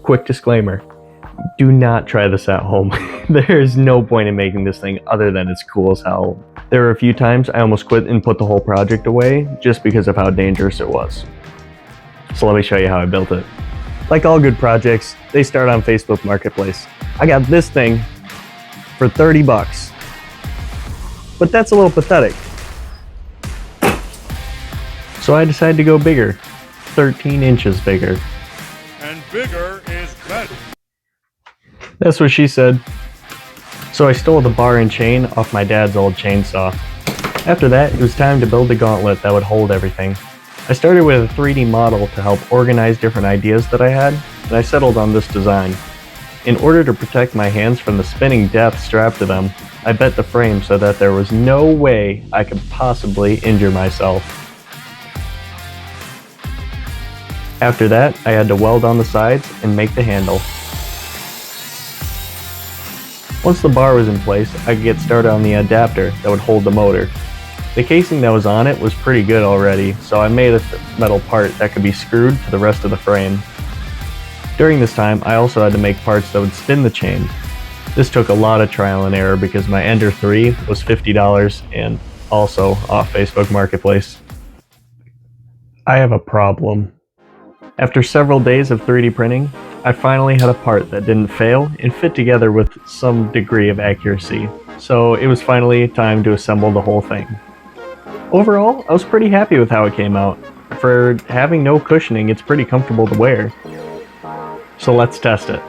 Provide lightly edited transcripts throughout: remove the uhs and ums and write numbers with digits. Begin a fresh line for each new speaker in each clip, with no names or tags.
Quick disclaimer, do not try this at home. There's no point in making this thing other than it's cool as hell. There were a few times I almost quit and put the whole project away just because of how dangerous it was. So let me show you how I built it. Like all good projects, they start on Facebook Marketplace. I got this thing for 30 bucks. But that's a little pathetic. So I decided to go bigger, 13 inches bigger.
And bigger is better.
That's what she said. So I stole the bar and chain off my dad's old chainsaw. After that, it was time to build a gauntlet that would hold everything. I started with a 3D model to help organize different ideas that I had, and I settled on this design. In order to protect my hands from the spinning death strapped to them, I bent the frame so that there was no way I could possibly injure myself. After that, I had to weld on the sides and make the handle. Once the bar was in place, I could get started on the adapter that would hold the motor. The casing that was on it was pretty good already, so I made a metal part that could be screwed to the rest of the frame. During this time, I also had to make parts that would spin the chain. This took a lot of trial and error because my Ender 3 was $50 and also off Facebook Marketplace. I have a problem. After several days of 3D printing, I finally had a part that didn't fail and fit together with some degree of accuracy, so it was finally time to assemble the whole thing. Overall, I was pretty happy with how it came out. For having no cushioning, it's pretty comfortable to wear. So let's test it.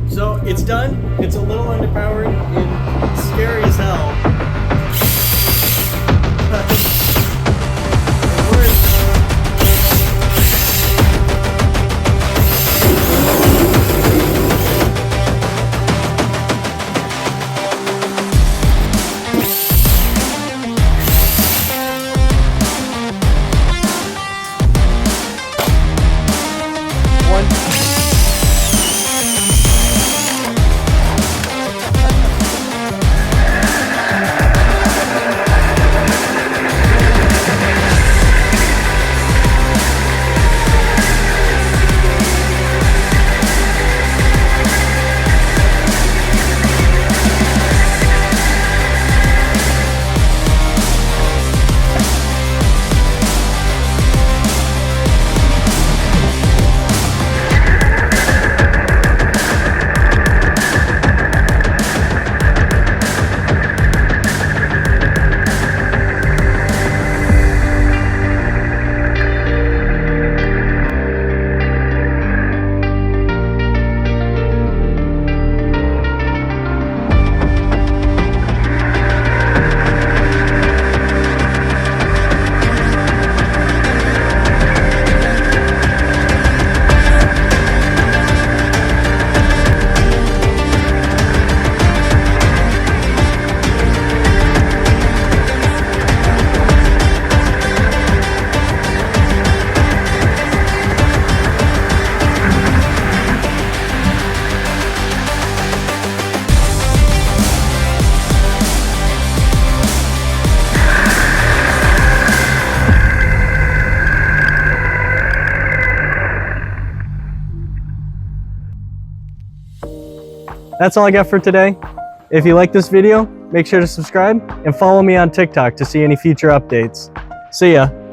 So it's done, it's a little underpowered and scary as hell. That's all I got for today. If you like this video, make sure to subscribe and follow me on TikTok to see any future updates. See ya.